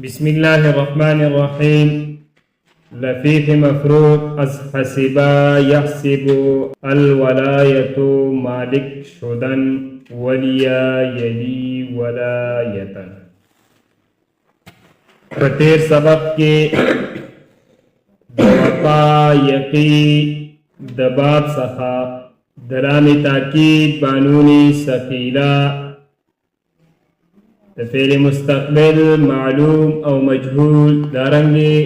بسم الله الرحمن الرحيم. لفيف مفروض حسبا يحسب الولاية مالك شدن وليا يلي ولاية. فتیر سبق کے دوپا یقی دباب سخا درام تاکید بانونی ثقیلہ فعل مستقبل معلوم او مجهول دارنگی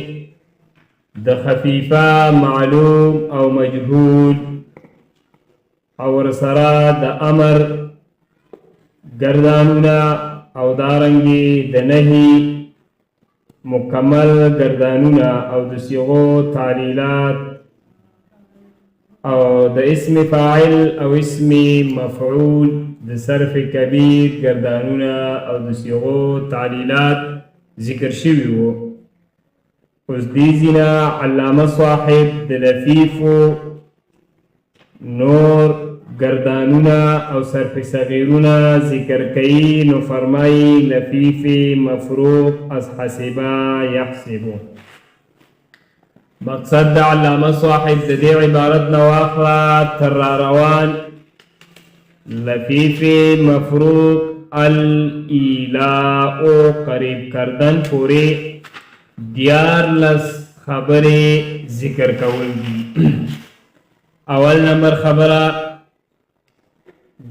د خفیفه معلوم او مجهول او سرا د امر گردانونا او دارنگی د نهی مکمل گردانونا او د صیغو تعلیلات او د اسم فاعل او اسم مفعول د صرف کبیر گردانونا او د صیغو تعلیلات ذکر شوی وو. اوس دې ځینه علامه صاحب د لفیفو نور گردانونا او صرف صغیرونا ذکر کئی. نو فرمائی لفیف مفروق از حسبا یحسبو. مقصد د علامه صاحب د دې عبارت نواخلا تر روان لفیف مفروق الایلاء قریب کردن پوری دیار لس خبر ذکر کول دی. اول نمبر خبره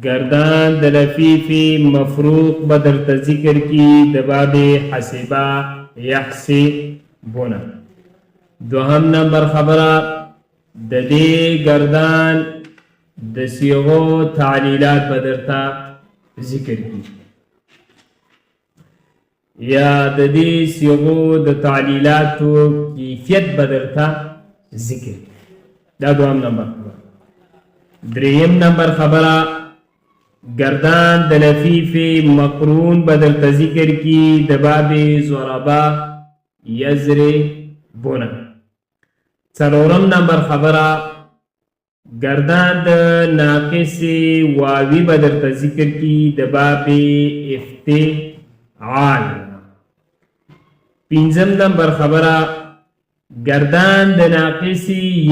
گردان د لفیف مفروق بدر تا ذکر کی دباب حسبا یحسبونا. دوهم نمبر خبره د دې گردان د صیغو تعلیلات بدرتا ذکر کی یا د دې صیغو د تعلیلاتو کیفیت بدرتا ذکر کی. دا دوهم نمبر خبره. دریم نمبر خبره گردان د لفیف مقرون بدرتا ذکر کی د باب ضربا یضربون. څلورم نمبر خبره گردان د ناقص واوی بدر تا ذکر کی د باب افتعال. پنځم نمبر خبره گردان د ناقص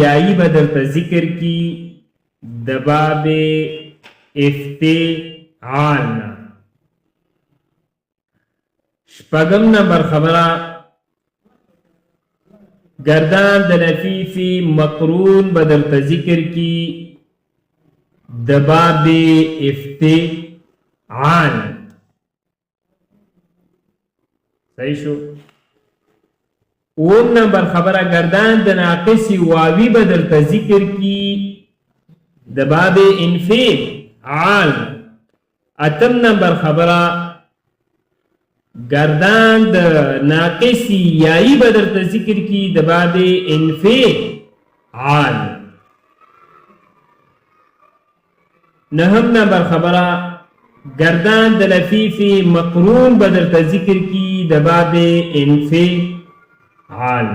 یائی بدر تا ذکر کی د باب افتعال. شپږم نمبر خبره گردان د لفیف مقرون بدر تا ذکر کی د باب افتعال. صحیح شو. اوم نمبر خبره گردان د ناقص واوی بدر تا ذکر کی د باب انفعال. اتم نمبر خبره گردان د ناقص یائی بدر تا ذکر کی د باب انفعال. نهم نمبر خبره گردان د لفیف مقرون بدر تا ذکر کی د باب انفعال.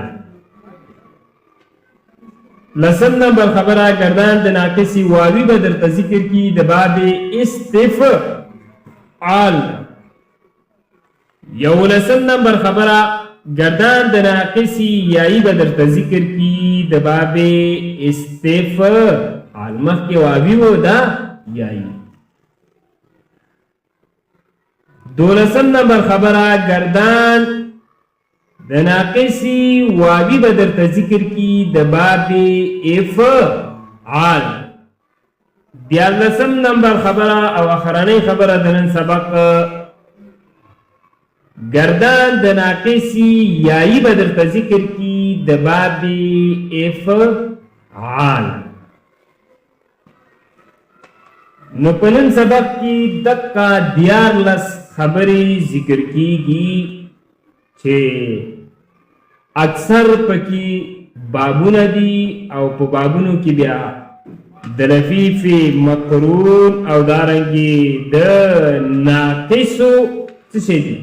لسم نمبر خبره گردان د ناقص واوی بدر تا ذکر کی د باب استفعال. یولسم نمبر خبره گردان د ناقص یائی بدر تا ذکر کی د باب استفعال. مخکې واوی و دا یائی. دولسم نمبر خبره گردان د ناقص واوی بدر تا ذکر کی د باب افعال. دیارلسم نمبر خبره او اخرانی خبره د نن سبق گردان د ناقص یائی بدر تا ذکر کی د باب افعال. نو پنن سبق کی دقا دیار لس خبری ذکر کی گی چھے اکثر پکی بابون دی او پا بابونو کی بیا د لفیف مقرون او دارنگی د ناقصو چسے دی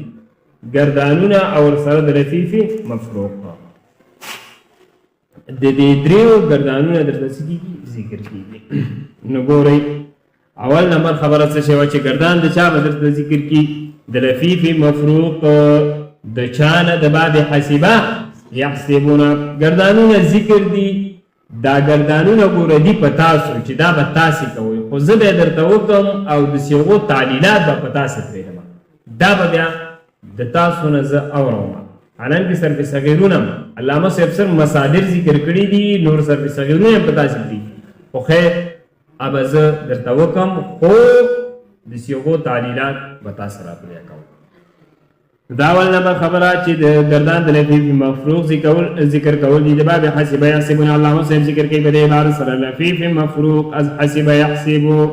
گردانونا اور سرد لفیف مفروق. د دې دریو گردانونا در تسکی کی ذکر کی گی. نو گو رئی اول نمبر خبره څه شوه چې گردان د چا بدر ذکر کی د لفیف مفروق د چانه د باب حسبه یحسبون گردانونه ذکر دي دا گردانونه ګوره دي په تاسو چې دا به تاسې کوئ خو زه به یې درته وکړم او د صیغو تعلیلات به په تاسې پرېږدم دا به بیا د تاسو نه زه اورم حالانکې صرف صغیرونه علامه صاحب صرف مصادر ذکر کړي دي نور صرف صغیرونه هم په تاسې پرېږدي خو خیر ابه زه درته وکړم خو د صیغو تعلیلات به تاسې راپرې کوم دا اول نمبر خبره چې د گردان د لفیف مفروغ ذکر کول دي د باب حسب یحسبون علامه صاحب ذکر کوي په دې عبارت سره لفیف مفروغ از حسب یحسبو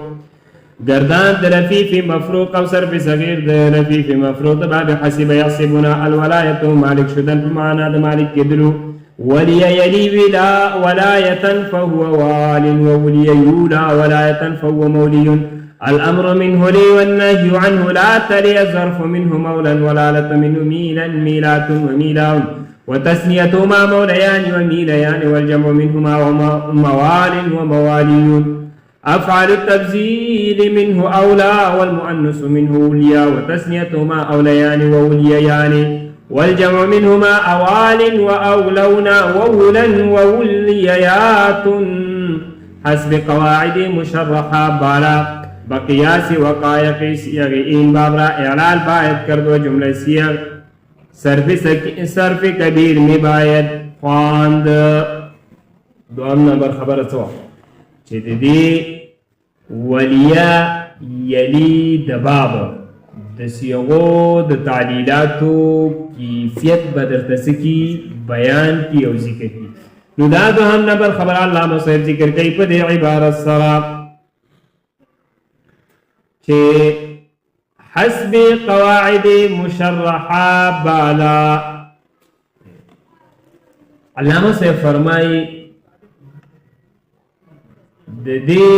گردان د لفیف مفروغ او صرف صغیر د لفیف مفروغ د باب حسب یحسبون الولایت مالک شدن په معنا د مالک کېدلو ولی یلی ولا ولایة فهو وال وولي یولا ولایة فهو مولی الأمر منه لي والنهي عنه لا تلي الظرف منه مولا والآلة منه ميلا ميلات وميلاون وتسنيتهما موليان وميليان والجمع منهما موال ومواليون أفعل التبذير منه أولى والمؤنث منه وليا وتسنيتهما أوليان ووليان والجمع منهما أوال وأولون وولا ووليات حسب قواعد مشرحة بالا بقیاس وقایق سیغ این باب را اعلال باید کرد و جمله سیغ صرف کبیر می باید خواند دوام نمبر خبر سوا چه دی ولیا یلی دباب د سیغو د تعلیلاتو کیفیت بدرتسکی بیان کی او ذکر کی نو دا دوام نمبر خبر علامه صاحب ذکر کئی پا دی عبارت سرا حسب قواعد مشرحہ بالا علامہ سے فرمائی دے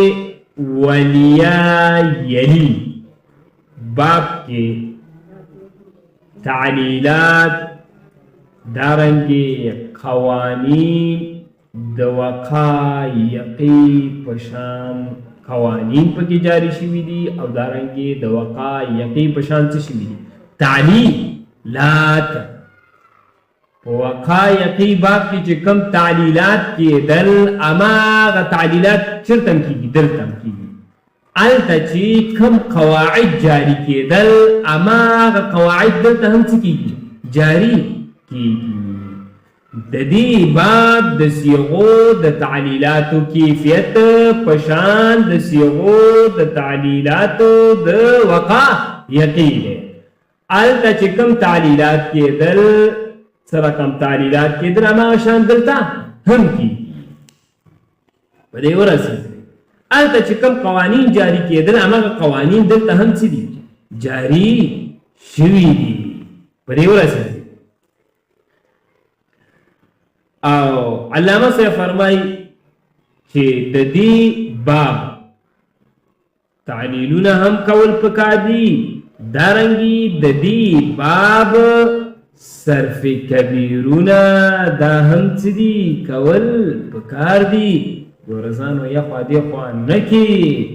ولیا یلی باب کے تعلیلات دارنگی قوانین دوقایقی پشان قوانین پکې جاری شوي دي او دارنګې د وقایقي په شان څه شوي دي تعلیلات په وقایقي باب کې چې کوم تعلیلات کېدل هماغه تعلیلات چېرته هم کېږي دلته هم کېږي هلته چې کوم قواعد جاری کېدل هماغه قواعد دلته هم څه کېږي جاری کېږي د دې باب د صیغو د تعلیلاتو کیفیت پشان د صیغو د تعلیلاتو د وقایقي دی هلته چې کوم تعلیلات کېدل سره کوم تعلیلات کېدل هماغه شان دلته هم کېږي په دې ورسېدل هلته چې کوم قوانین جاری کېدل هماغه قوانین دلته هم څه دي جاری شوي دي په دې ورسېدل او علامه صاحب فرمای چې د دې باب تعلیلونه هم کول پکار دي دارنګي د دې باب صرف کبیرونه دا هم څه دي کول پکار دي ګورزانو یا خوا دې خوا نه کې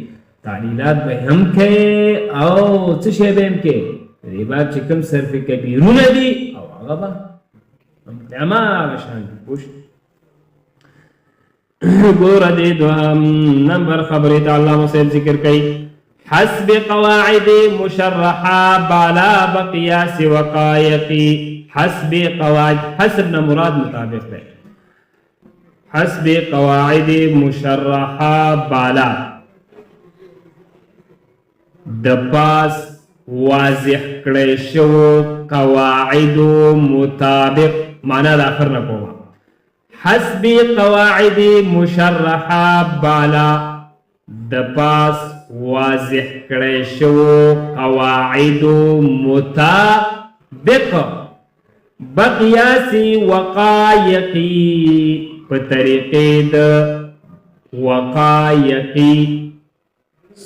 تعلیلات به هم کوي او څه شی به هم کوي د دې باب چې کوم صرف کبیرونه دي او هغه به هماغه شان دي پوه ګوره دې دوهم نمبر خبرې ته علامه صاحب ذکر کوي حسب قواعد مشرحه بالا بقیاس وقایقی حسب قواعد حسب نه مراد مطابق ده حسب قواعد مشرحه بالا د پاس واضح کړی شو قواعد مطابق معنی د آخر نه کومه حسب قواعد مشرحه بالا د پاس واضح کړی شو قواعد مطابق بقیاس وقایقی په طریقې د وقایقی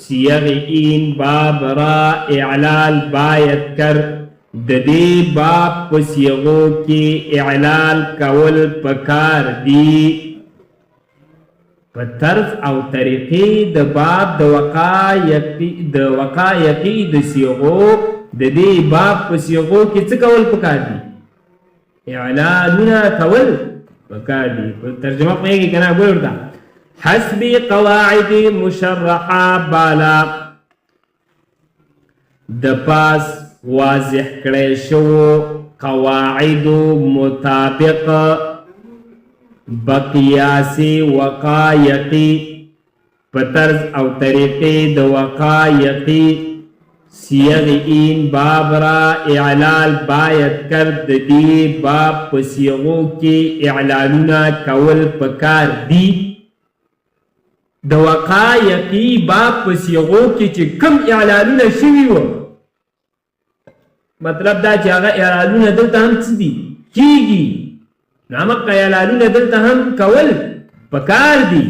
سیغ این باب را اعلال باید کر د دې باب په سیغو کې اعلال کول پکار دی په طرف او طریقې د باب د وقایقي د سیغو د دې باب په صيغو کې څه کول پکار دي؟ اعلانونه کول پکار دي. ترجمه پوهېږي که نه؟ ګورئ ورته حسب قواعد مشرحه بالا د پاس واضح کړی شو قواعد مطابق بقیاس وقایقی په طرز او طریقې د وقایقی صیغین باب را اعلال باید کرد. د دې باب په صیغو کې اعلانونه کول پکار دي. د وقایقی باب په صیغو کې چې کم اعلانونه شوي وو، مطلب دا چې هغه اعلانونه دلته هم څه دي کیږي، نامق اعلانونه دلته هم کول پکار دي.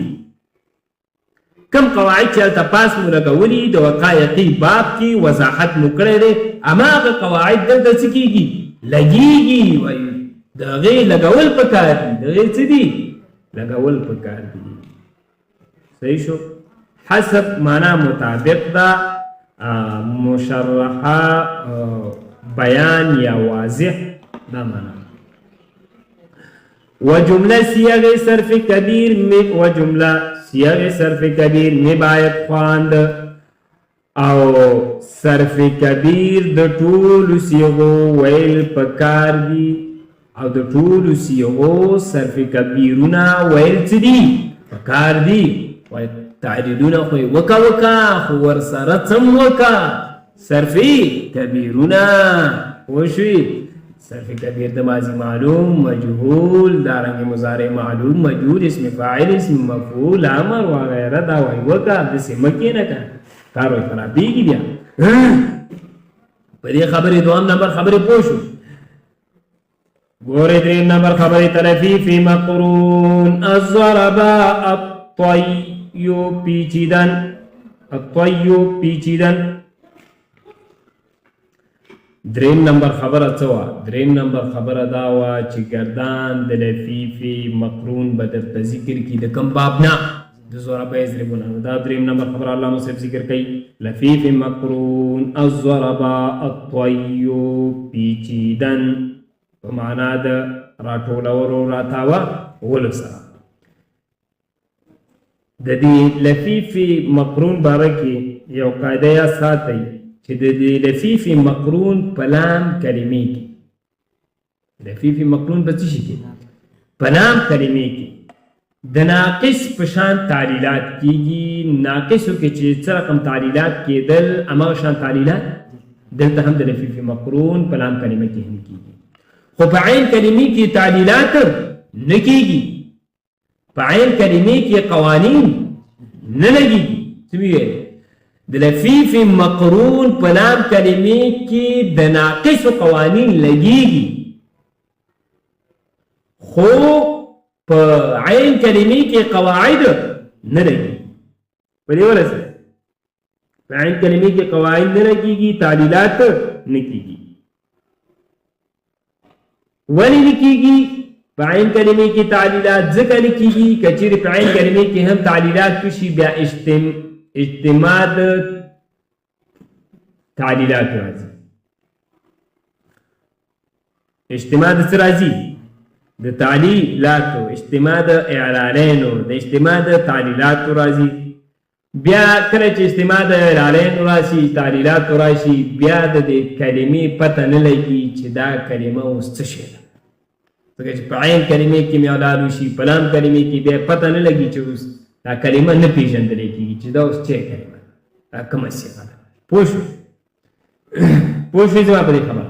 کم قواعد چې هلته پاس مو لګولي د وقایقي باب کې وضاحت مو کړی دی، هماغه قواعد دلته څه کېږي لګېږي، وایي د هغې لګول پکار دي، د هغې څه دي لګول پکار دي. صحیح شو؟ حسب معنا مطابق ده، مشرحه بیان یا واضح دا معنا. وجمله صيغ صرف کبیر میں وجمله صيغ صرف کبیر میں باید خواند او صرف کبیر د ټولو صيغو ویل پکار دي، او د ټولو صيغو صرف کبیرونه ویل څه دي پکار دي. تعریدونه خو وکا وکا خو ورسره څم وکا صرفي کبیرونه وشوي. صرف کبیر د ماضی معلوم مجهول دارنګ مضارع معلوم مجهول اسم فاعل اسم مفعول امر وغیره دا وای وکا د سمکې نه کار وای خرابېږي. بیا په دې خبرې دوام نمبر خبرې پوه شو. ګورې دریم نمبر خبرې تلفیف مقرون الضرب الطیو پیچیدن الطیو پیچیدن. دریم نمبر خبره څه وه؟ دریم نمبر خبره دا وه چې گردان د لفیف مقرون به درته ذکر کړي د کوم باب نه؟ د ضرب یضربون. دا دریم نمبر خبره علامه صاحب ذکر کوي. لفیف مقرون الضرب الطیو پیچیدن په معنا د راټولولو راتاوه ولو سره. د دې لفیف مقرون باره کې یو قاعده یا ساتئ چې د لفیف مقرون په لام کلمې کې، لفیف مقرون په څه شي کې؟ په لام کلمې کې د ناقص په شان تعلیلات کېږي. ناقصو کې چې څه رقم تعلیلات کېدل هماغه شان تعلیلات دلته هم د لفیف مقرون په لام کلمه کې هم کېږي. خو په عین کلمې کې تعلیلات نه کېږي، په عین کلمې کې قوانین نه لګېږي. څه ویل؟ د لفیف مقرون په لام کلمې کې د ناقصو قوانین لګېږي، خو په عین کلمې کې قواعد نه لګېږي. په دې وجه سره په عین کلمې کې قواعد نه لګېږي، تعلیلات نه کېږي. ولې نه کېږي په عین کلمې کې تعلیلات؟ ځکه نه کېږي که چېرې په عین کلمې کې هم تعلیلات وشي بیا اجتماع د تعلیلات راځي. اجتماع د څه راځي؟ د تعلیلاتو، اجتماع د اعلانینو، د اجتماع د تعلیلاتو راځي. بیا کله چې اجتماع د اعلانینو راشي تعلیلاتو راشي بیا د دې کلمې پته نه لګي چې دا کلمه اوس څه شی ده. ځکه چې په عین کلمې کې میولاد وشي په لام کلمې کې بیا پته نه لګي چې اوس دا کلمه نه پیژندلی کېږي چې دا اوس څه کلمه ده، دا کومه صیغه ده. پوه شو؟ پوه شوې زما په دې خبره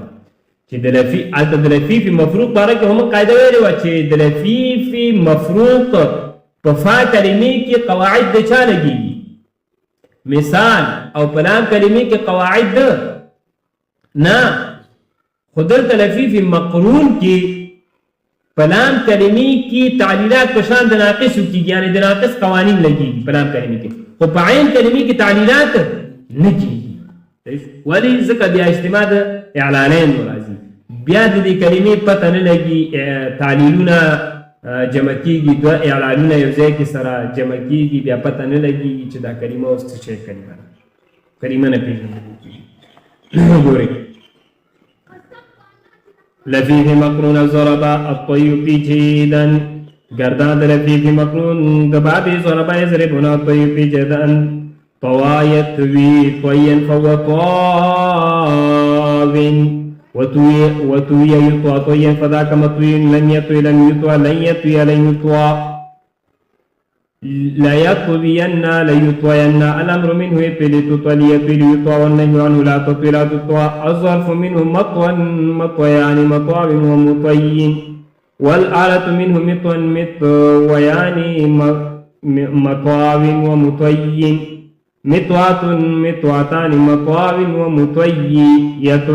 چې هلته د لفیف مفروق باره کې هم قاعده ویلې وه چې د لفیف مفروق په فا کلمې کې قواعد د چا لګېږي؟ مثال او په لام کلمې کې قواعد ده نه، خو دلته لفیف مقرون کې په لام کلمې کې تعلیلات په شان د ناقصو کېږي، یعنې د ناقص قوانین لګېږي په لام کلمې کې، خو په عین کلمې کې تعلیلات نه کېږي. ولې؟ ځکه بیا اجتماع د اعلانین راځي، بیا د دې کلمې پته نه لګي، تعلیلونه جمع کېږي، دوه اعلانونه یو ځای کې سره جمع کېږي، بیا پته نه لګېږي چې دا کلمه اوس څه شی کلمه ده، کلمه نه پېژندل کېږي. ګورئ لفيف مقرون ضرب الطيب جيدا گردان د لفيف مقرون د باب ضرب يضربون الطيب جيدا طوى يطوي طويا فهو طاو وطوي يطوى طويا فذاك مطوي لن يطوي لن يطوى لن يطوي لن يطوى لا يطوين لا يطوين الأمر منه يطوي لتطوى ليطوي ليطوى والنهي عنه لا تطوي لا تطوى الظرف منه مطوى مطويان مطوى ومطوي والآلة منه مطوى مطويان مطوى ومطوي مطوات مطواتان مطوى ومطوية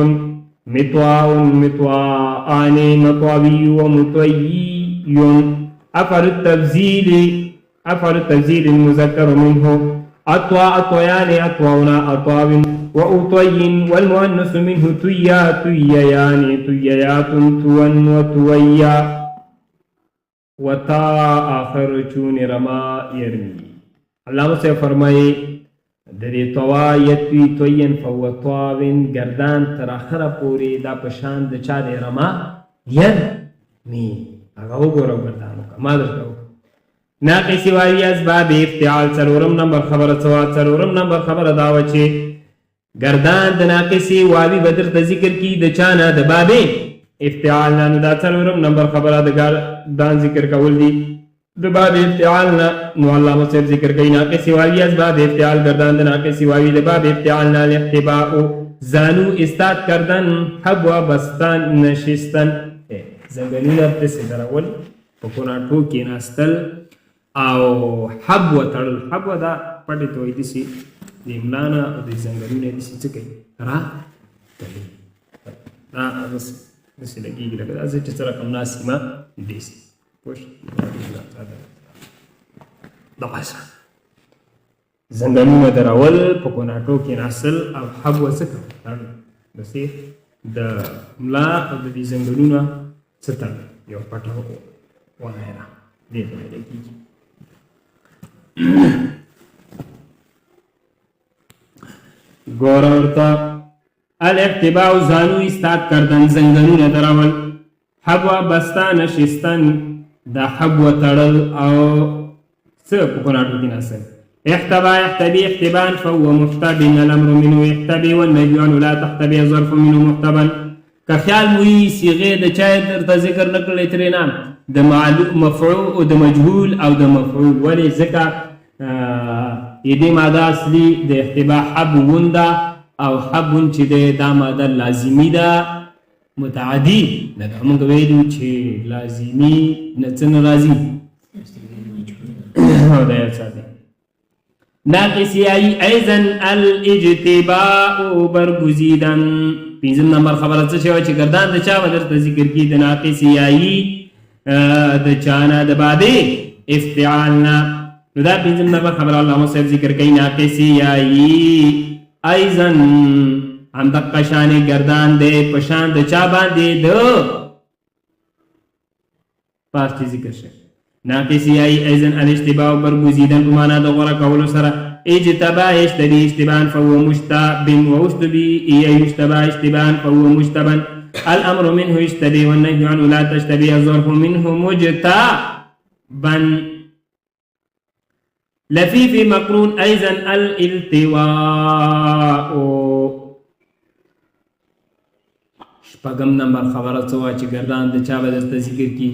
مطوى مطوآن مطوي ومطوي أفعل التبذيل المذكر منه أطوى أطويان أطوونا أطواب وأطوي والمؤنث منه تويا توييان توييات تون وتويا وتا آخر چون رما يرمي علامہ سے فرمائے دری طوا یتوی توین فهو طاوین گردان تر آخره پوری دا پشان د چا دی رما یرمی هغه وګورو گردانو کا ما درته ناقص واوی اسباب افتعال څلورم نمبر خبره څلورم نمبر خبره دا و چې گردان د ناقص واوی بدر ته ذکر کی د چانه د باب افتعال نه دا څلورم نمبر خبره د گردان ذکر کول دي د باب افتعال نو الله مصير ذکر کوي ناقص واوی اسباب افتعال گردان د ناقص واوی د باب افتعال نه الاحتباء زانو استاد کردن حبوا بستان نشستن زنګلونه په سدرول په کوناټو کې ناستل او حبوا تړل حبوا دا پټې توي دي سي د املانا او د زنګلونه دي څه کوي را کوي دا بس لګيږي لکه دا چې سره کوم ناسمه دي سي پوش دا پاسه زنګلونه درول په کوناټو کې ناستل او حبوا څه کوي تړل بس د املا او د زنګلونه ستر یو پټه وایره دې ته لګیږي ګورورتا الاحتباء زانو استاد کردن زنګلونه درول حبوا بستان شستن دا حبوا تړل او څه په قرآن کې ناصر احتبا يحتبي احتبان فهو محتب الامر منه يحتبي والنهي عنه لا تحتبي ظرف منه محتبا که خیال موی صيغه د چای درته ذکر نکړل ترېنا د معلوم مفعول او د مجهول او د مفعول ولی ځکه دې ماده اصلي د احتباء حب وندا او حب چې دا ماده لازمی ده متعدی لکه موږ ویلو چې لازمی نه څنګه راځي دا یو څه ده ناقص ايضا الاجتباء برگزیدن پنځم نمبر خبره څه شوی چې گردان د چا بدرته ذکر کی د ناقص یایی د چانا د بابه افتعالنا نو دا پنځم نمبر خبره الله صاحب ذکر کوي ناقص یایی ایضا هم د قشان گردان د پشان د چا باندې د پاستی ذکر شي ناقص یایی ایضا الاشتباه برگزیدن په معنا د غوړه کولو سره اجتبا يشتبه اشتبان فهو مشتب واشتبي يشتبه اشتبان فهو مشتبا الامر منه يشتبه والنهي عنه لا تشتبه الظرف منه مجتبا لفيف مقرون ايضا الالتواء شپږم نمبر خبره څه چې گردان د چا بدرته ذکر کی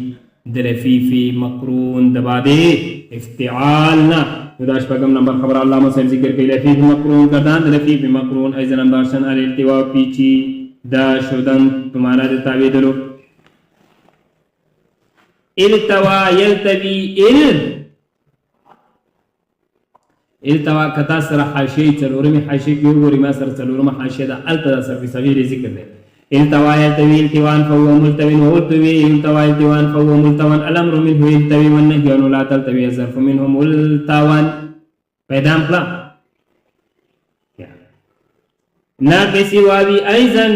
د لفيف مقرون د بابه افتعالنا دا شپږم نمبر خبر علامه صاحب ذکر کوي لفيف مقرون گردان د لفيف مقرون ايضا باشن الالتواء پیچی دا شودن په معنا د تعویدلو التوا يلتوي التوا کتا سره حاشیه څلورمه حاشیه کې وګورئ ما سره څلورمه حاشیه ده التوا سره صغیر ذکر ده التوا يلتوي التوان فهو ملتوي والتوي التوا التوان فهو ملتوان الامر منه يلتوي والنهي عنه لا تلتوي الظرف منه ملتوان پیدا کړه ناقص واوي ايضا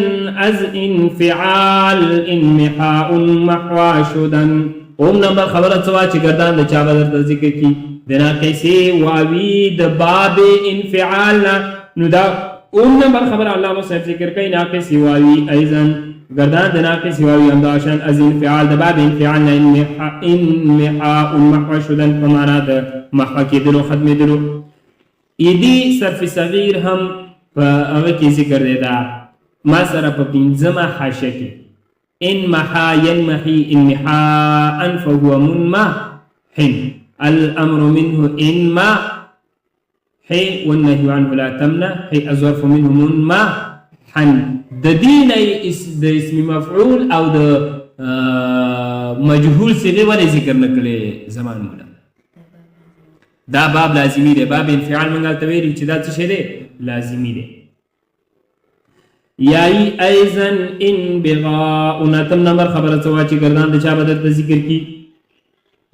از انفعال انمحاء محواشدا اوم نمبر خبره څه چې گردان د چا بدر ذکر کی د ناقص واوي د باب انفعال نو دا اوم نمبر خبر علامہ صاحب ذکر کئی ناقص یواوی ایزن گردان د ناقص یواوی امداشان از انفعال د باب انفعال انمحاء المحو شدن په معنا د محو کېدلو ختمېدلو ایدی صرف صغیر هم په هغه کې ذکر دی دا ما سره په پنځمه حاشیه کې انمحا ينمحي انمحاء فهو منمح الامر منه انمح حي والنهي عنه لا تمنع حي الظرف منه منمحا د دین د اسم مفعول او د مجهول صيغه ولې ذکر نکړي زمان مولا دا باب لازمی دی باب انفعال منګل تویری چې دا څه شی دی لازمی دی یای ایزن ان بغاء نتم نمبر خبره سوا چې ګردان د چا بدل ذکر کی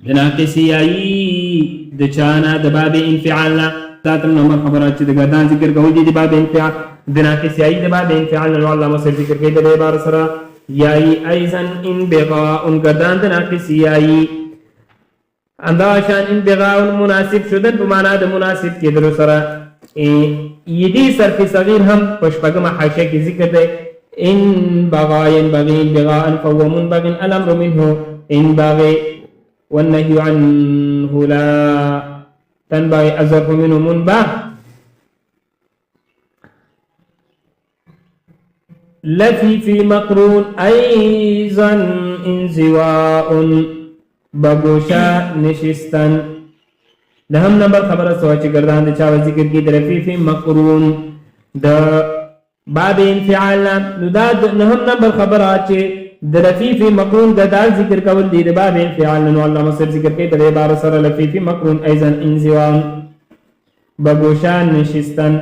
د ناقص یای د چانا د باب انفعال تاتم نمبر خبره چې د ګردان ذکر کول دي د باب انفعال د ناقص یای د باب انفعال نو الله مصر ذکر کوي د عبارت سره یای ایزن ان بغاء ګردان د ناقص یای انداشان ان بغاء مناسب شدن په معنا د مناسب کېدلو سره یدی صرف صغیر هم پشپگم حاشیه کی ذکر دے ان بغاین بغین بغاءن فهو منبغ الامر منه ان باغی والنهی عنه لا تنبغی الظرف منه منبغ لفی فی مقرون ایضا انزواء بگوشا نشستن د هم نمبر خبره سوا چې ګردان د چا ذکر کی د رفیف مقرون د باب انفعال نو دا نه هم نمبر خبره چې د رفیف مقرون د دال ذکر کول دی د باب انفعال نو الله مصر ذکر کوي د عبارت سره لفیف مقرون ایضا انزوان بگوشان نشستن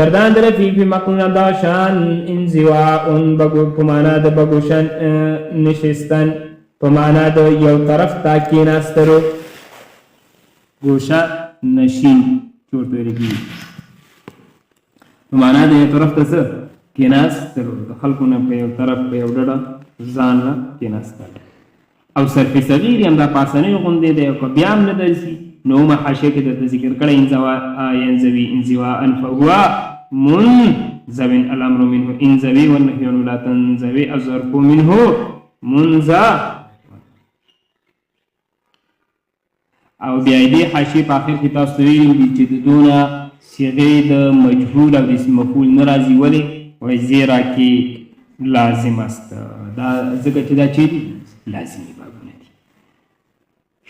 گردان د رفیف مقرون دا شان انزواء بگو پمانا د بگوشان نشستن پمانا د یو طرف تا کیناسترو گوشا نشین چورت ویلگی معنا د یو طرف ته څه کېناستلو د خلکو نه په یو طرف په یو ډډه ځان نه کېناستل او صرف صغیر هم دا پاسنۍ غوندې دی او که بیا هم نه درځي نو اومه حاشیه کې درته ذکر کړی ینزوي انزواء فهو منزو الامر منه انزوي والنهي عنه لا تنزوي الظرف منه منزا او بیا دې حاشیه په اخر کې تاسو ویلي دي چې د دونه صيغې د مجهول او اسم مفعول نه راځي ولې وایي زیرا کې لازم است دا ځکه چې دا چې لازمي بابونه دي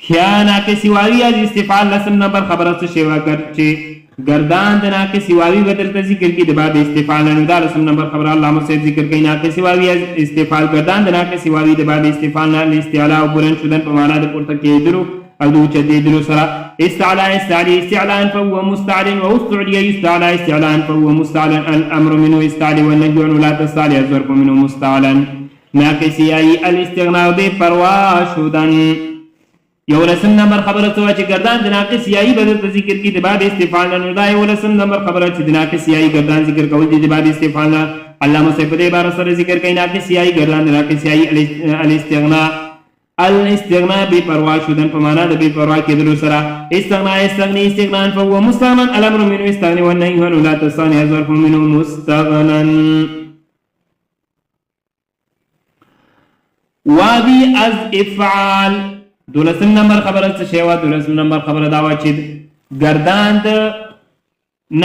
خیا ناقص واوی از استفعال لسم نمبر خبره څه شی وکړ چې گردان د ناقص واوی بدل ته ذکر کې د باب استفعال نو دا لسم نمبر خبره الله مو ذکر کوي ناقص واوی از استفعال گردان د ناقص واوی د باب استفعال نه استعلاء او بلند شدن په معنا د پورته کېدلو او دو چدیدلو سرا استعلاء استعلاء فهو مستعل واستعلي يستعلى استعلاء فهو مستعل الامر منه استعلي والنهي عنه لا تستعلي الظرف منه مستعلا ناقص اي الاستغناء بپروا شدن یو رسم نمبر خبره تو چې گردان د ناقص یای بدل ذکر کی د باب استفعال نه دا یو رسم نمبر خبره چې د ناقص یای گردان ذکر کول دي د باب استفعال علامه صاحب دې بار سره ذکر کوي ناقص یای گردان د ناقص یای الاستغناء بپروا شدن په معنا د بپروا کېدلو سره استغني استغناء فهو مستغنى الامر منه استغني والنهي عنه لا تستغني الظرف منه مستغنى وادي از افعال دولسم نمبر خبره څه شی و دولسم نمبر خبره دا و چې گردان د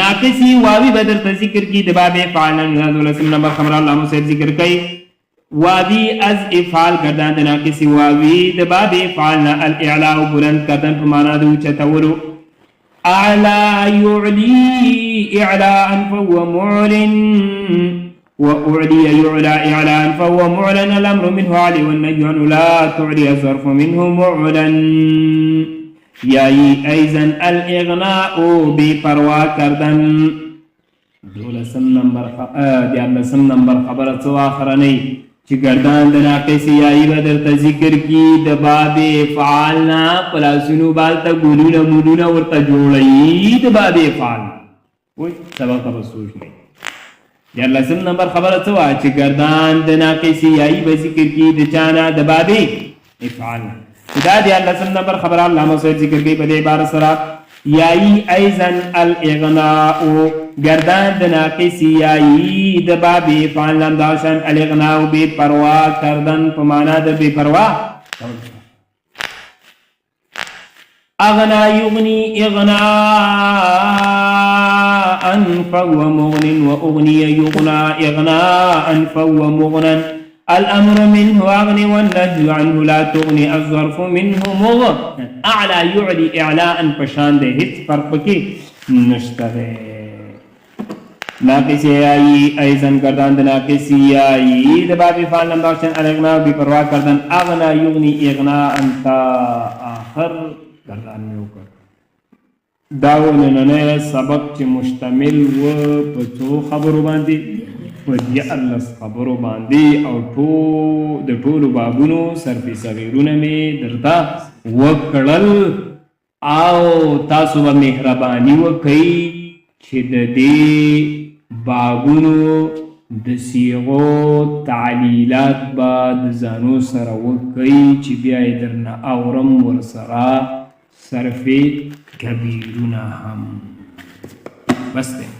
ناقصي واوی بدر ته ذکر کی د باب افعال نه دولسم نمبر خبره الله مو ذکر کوي وادي از افعال گردان د ناقصي واوی د باب افعال الاعلاء بلند کردن په معنا د چتولو اعلى يعلي اعلاء فهو معلن واعلي يعلى اعلاء فهو معلن الامر منه علي والنهي عنه لا تعلي الظرف منه معلن یای ایزن الاغناء بپروا کردن دولسم نمبر خبره څو اخرنی چې گردان د ناقص یای بدر ته ذکر کی د باب فعلنا پلاسونو بالته ګولونه مولونه ورته جوړی د باب فعل وای سبق تاسو نه یا لسم نمبر خبره څو چې گردان د ناقص یای به ذکر کی د چانا د باب فعل دا د لسم نمبر خبره علامه صاحب ذکر کوي په دې عبارت سره یایی ایزن الاغناء گردان د ناقص یایی د باب فعل لم داشن الاغناء بے پروا کردن په معنا د بے پروا اغنا یغنی اغناء فهو مغن واغنی یغنا اغناء فهو مغنا الامر منه اغني والنهي عنه لا تغني الظرف منه مغن اعلى يعلي اعلاء پشان ده هیڅ فرق کې نشته ناقص یایی ایزن کردن د ناقص یایی د باب فعل لم داشتن الاغنا بی پروا کردن اغنا یغنی اغنا انت آخر کردن میں اوکر داو نننه سبق چې مشتمل و پچو خبرو باندې و دیارلس خبرو باندې او د ټولو بابونو صرفی صغیرونه می درتا وکړل او تاسو به مهرباني وکړئ چې د دې بابونو د صیغو تعلیلات به د ځانو سره وکړئ چې بیا یې درنه اورم ورسره صرف کبیرونه هم بس دی